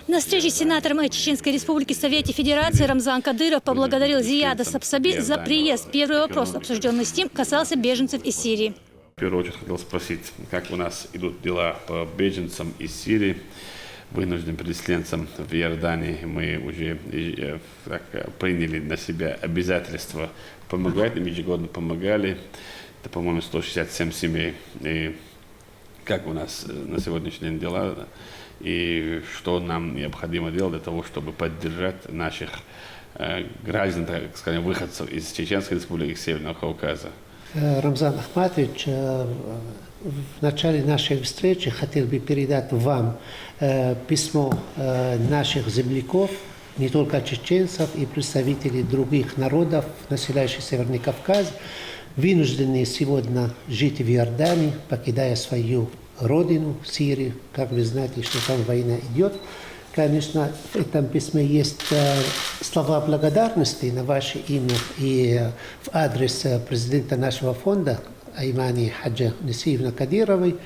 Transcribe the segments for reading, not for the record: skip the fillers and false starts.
На встрече с сенатором Чеченской Республики Совете Федерации Рамзан Кадыров поблагодарил Зияда Сапсаби за приезд. Первый вопрос, обсужденный с ним, касался беженцев из Сирии. В первую очередь хотел спросить, как у нас идут дела по беженцам из Сирии, вынужденным переселенцам в Иордании. Мы уже приняли на себя обязательство помогать, им ежегодно помогали. Это, по-моему, 167 семей. И как у нас на сегодняшний день дела, и что нам необходимо делать для того, чтобы поддержать наших граждан, так скажем, выходцев из Чеченской Республики, Северного Кавказа. Рамзан Ахматович, в начале нашей встречи хотел бы передать вам письмо наших земляков, не только чеченцев и представителей других народов, населяющих Северный Кавказ, вынужденные сегодня жить в Иордании, покидая свою родину, Сирию. Как вы знаете, что там война идет. Конечно, в этом письме есть слова благодарности на ваше имя и в адрес президента нашего фонда Аймани Хаджа Насиевна Кадировой.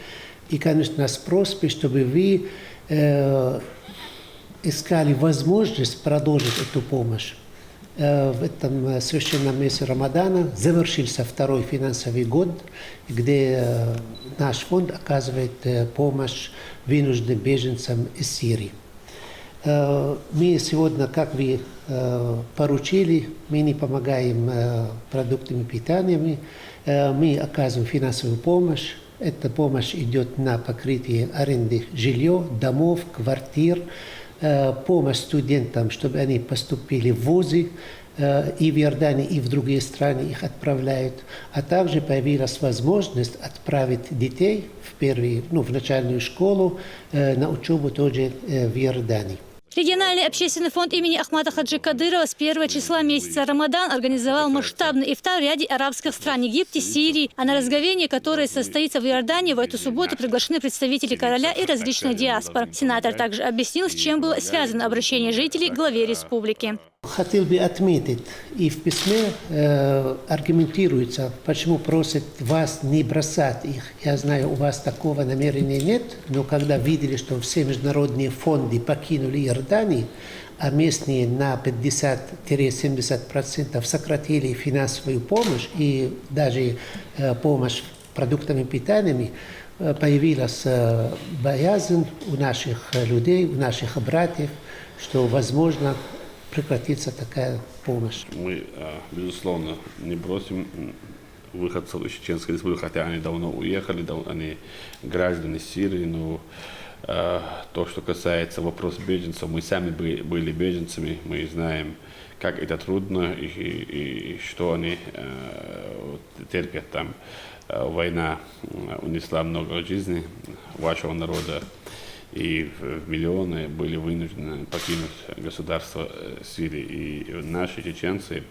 И, конечно, с просьбой, чтобы вы искали возможность продолжить эту помощь. В этом священном месяце Рамадана завершился второй финансовый год, где наш фонд оказывает помощь вынужденным беженцам из Сирии. Мы сегодня, как вы поручили, мы не помогаем продуктами питания, мы оказываем финансовую помощь. Эта помощь идет на покрытие аренды жилья, домов, квартир, помощь студентам, чтобы они поступили в вузы, и в Иордании, и в другие страны их отправляют. А также появилась возможность отправить детей в начальную школу на учебу тоже в Иордании. Региональный общественный фонд имени Ахмата Хаджи Кадырова с 1 числа месяца Рамадан организовал масштабный ифтар в ряде арабских стран – Египте, Сирии. А на разговение, которое состоится в Иордании, в эту субботу приглашены представители короля и различных диаспор. Сенатор также объяснил, с чем было связано обращение жителей к главе республики. Хотел бы отметить, и в письме аргументируется, почему просят вас не бросать их. Я знаю, у вас такого намерения нет, но когда видели, что все международные фонды покинули Иорданию, а местные на 50-70% сократили финансовую помощь и даже помощь продуктами питания, появилась боязнь у наших людей, у наших братьев, что возможно прекратится такая помощь. Мы, безусловно, не бросим выходцев из Чеченской Республики, хотя они давно уехали, они граждане Сирии, но то, что касается вопроса беженцев, мы сами были беженцами, мы знаем, как это трудно и что они терпят там. Война унесла много жизней вашего народа, и миллионы были вынуждены покинуть государство Сирии. И наши чеченцы,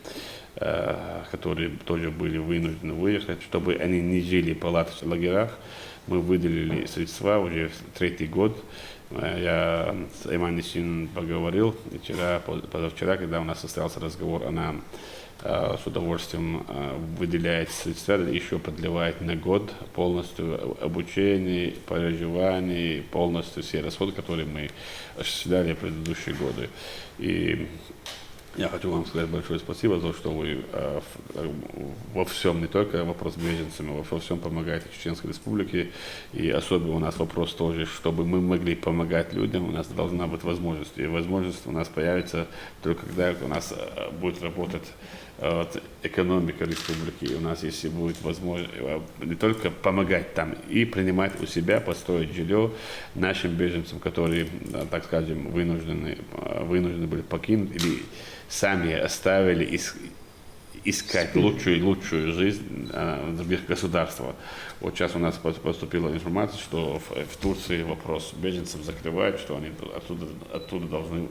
которые тоже были вынуждены выехать, чтобы они не жили в палаточных лагерях, мы выделили средства уже третий год. Я с Аймани Син поговорил позавчера, когда у нас состоялся разговор, она с удовольствием выделяет средства, еще продлевает на год полностью обучение, проживание, полностью все расходы, которые мы осуществляли в предыдущие годы. И я хочу вам сказать большое спасибо за то, что вы во всем, не только вопрос с беженцами, во всем помогаете Чеченской Республике. И особенно у нас вопрос тоже, чтобы мы могли помогать людям, у нас должна быть возможность. И возможность у нас появится только когда у нас будет работать экономика республики. И у нас, если будет возможность не только помогать там, и принимать у себя, построить жилье нашим беженцам, которые, так скажем, вынуждены были покинуть или сами оставили искать лучшую жизнь в других государствах. Вот сейчас у нас поступила информация, что в Турции вопрос беженцев закрывают, что они оттуда должны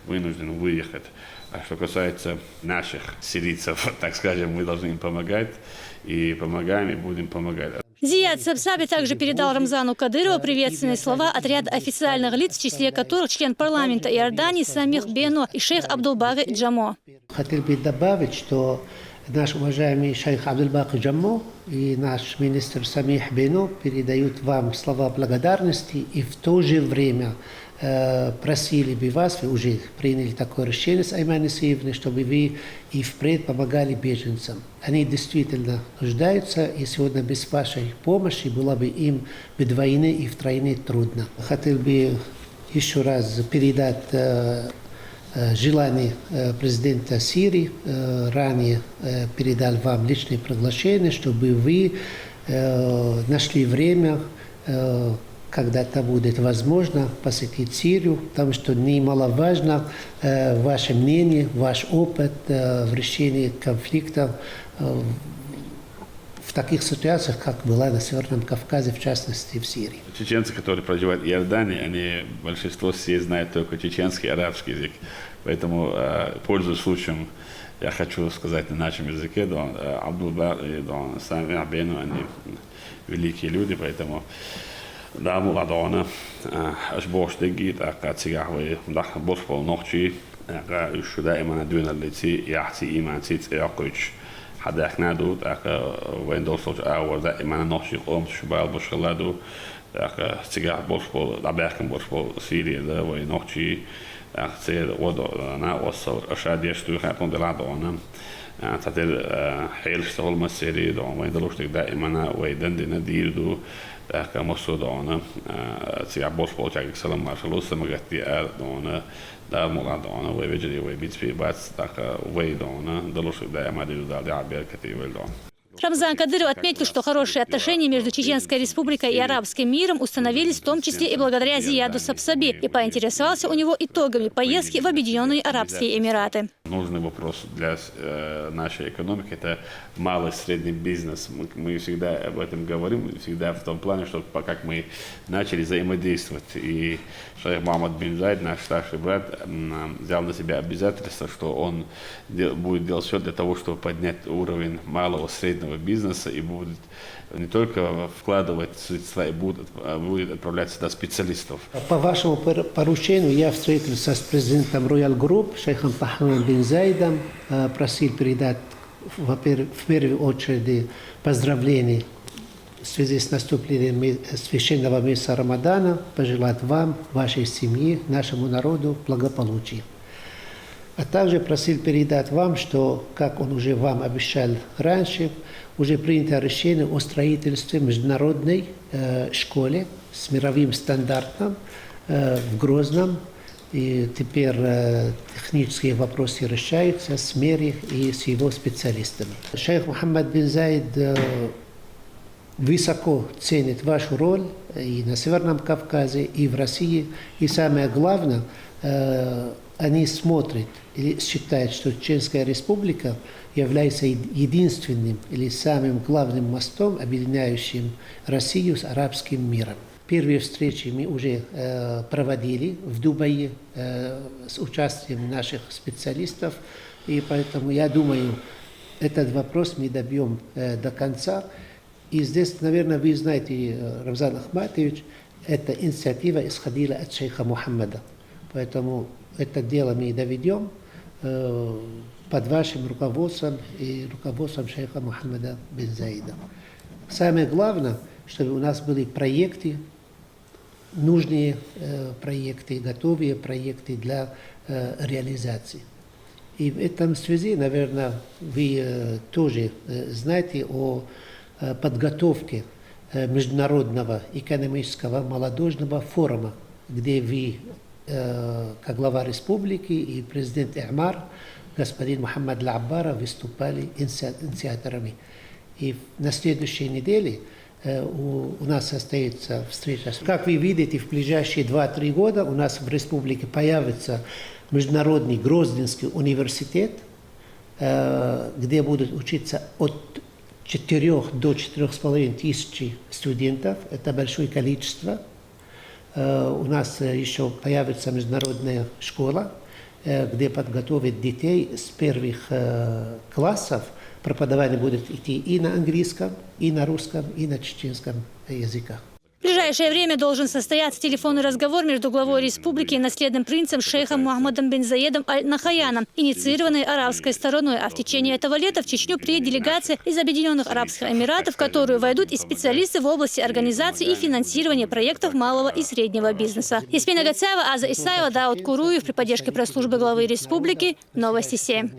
вынуждены выехать. А что касается наших сирийцев, так скажем, мы должны им помогать, и помогаем, и будем помогать. Зияд Сапсаби также передал Рамзану Кадырову приветственные слова от ряда официальных лиц, в числе которых член парламента Иордании Самих Бено и шейх Абдулбаги Джамо. Хотел бы добавить, что наш уважаемый шейх Абдулбаги Джамо и наш министр Самих Бено передают вам слова благодарности и в то же время просили бы вас, вы уже приняли такое решение с Айман Исаевной, чтобы вы и впредь помогали беженцам. Они действительно нуждаются, и сегодня без вашей помощи было бы им вдвойне и втройне трудно. Хотел бы еще раз передать желание президента Сирии. Ранее передал вам личное приглашение, чтобы вы нашли время, когда это будет возможно, посетить Сирию, потому что немаловажно ваше мнение, ваш опыт в решении конфликтов в таких ситуациях, как была на Северном Кавказе, в частности в Сирии. Чеченцы, которые проживают в Иордании, они большинство здесь знают только чеченский и арабский язык. Поэтому, пользуясь случаем, я хочу сказать на нашем языке, Абдулла и Сами Абену, они великие люди, поэтому да, муладона, аж бош дегит, цигахвы, дах бош пол ночи, еще дائما دون التي يعطي إيمان تيت يقش حداك نادود وين دوسوج أول دائما نوشي قوم شبال بشغلادو تيجا boš pol دباكم boš pol Sirije da وين نوشي تصير وضع ناقص أشاد يشتو خاتون دلادونا تعتبر حيل اشتغل مسيري دون وين دلوش دائما وين ندير دو كمصر دون تيجا boš pol جاك سلام ما شلو سمعتي دون da mola dona u veđeri u bitvi bac така вей дона долоши да ямади да абер кативел дон. Рамзан Кадыров отметил, что хорошие отношения между Чеченской Республикой и арабским миром установились в том числе и благодаря Зияду Сапсаби, и поинтересовался у него итогами поездки в Объединенные Арабские Эмираты. Нужный вопрос для нашей экономики – это малый и средний бизнес. Мы всегда об этом говорим, всегда в том плане, что как мы начали взаимодействовать. И шейх Мухаммад бин Заид, наш старший брат, взял на себя обязательство, что он будет делать все для того, чтобы поднять уровень малого и среднего бизнеса и будет не только вкладывать средства, и будет отправлять сюда специалистов. По вашему поручению я встретился с президентом Royal Group, шейхом Мухаммадом бин Заидом, просил передать в первую очередь поздравления в связи с наступлением священного месяца Рамадана, пожелать вам, вашей семье, нашему народу благополучия. А также просил передать вам, что, как он уже вам обещал раньше, уже принято решение о строительстве международной школы с мировым стандартом в Грозном. И теперь технические вопросы решаются с мэром и с его специалистами. Шейх Мухаммад бин Заид высоко ценит вашу роль и на Северном Кавказе, и в России. И самое главное, они смотрят или считают, что Чеченская Республика является единственным или самым главным мостом, объединяющим Россию с арабским миром. Первые встречи мы уже проводили в Дубае с участием наших специалистов, и поэтому я думаю, этот вопрос мы добьем до конца. И здесь, наверное, вы знаете, Рамзан Ахматович, эта инициатива исходила от шейха Мухаммада. Поэтому это дело мы доведем под вашим руководством и руководством шейха Мухаммада бин Заида. Самое главное, чтобы у нас были проекты, нужные проекты, готовые проекты для реализации. И в этом связи, наверное, вы тоже знаете о подготовке Международного экономического молодежного форума, где вы, как глава республики и президент Эмар, господин Мухаммад Лаббара, выступали инициаторами. И на следующей неделе у нас состоится встреча. Как вы видите, в ближайшие 2-3 года у нас в республике появится Международный Грозненский университет, где будут учиться от 4 до 4,5 тысяч студентов. Это большое количество. У нас еще появится международная школа, где подготовят детей с первых классов. Преподавание будет идти и на английском, и на русском, и на чеченском языках. В ближайшее время должен состояться телефонный разговор между главой республики и наследным принцем шейхом Мухаммадом бен Заедом Аль-Нахаяном, инициированный арабской стороной. А в течение этого лета в Чечню приедет делегация из Объединенных Арабских Эмиратов, в которую войдут и специалисты в области организации и финансирования проектов малого и среднего бизнеса. Ясмина Гацаева, Аза Исаева, Дауд Куруев при поддержке пресс-службы главы республики. Новости 7.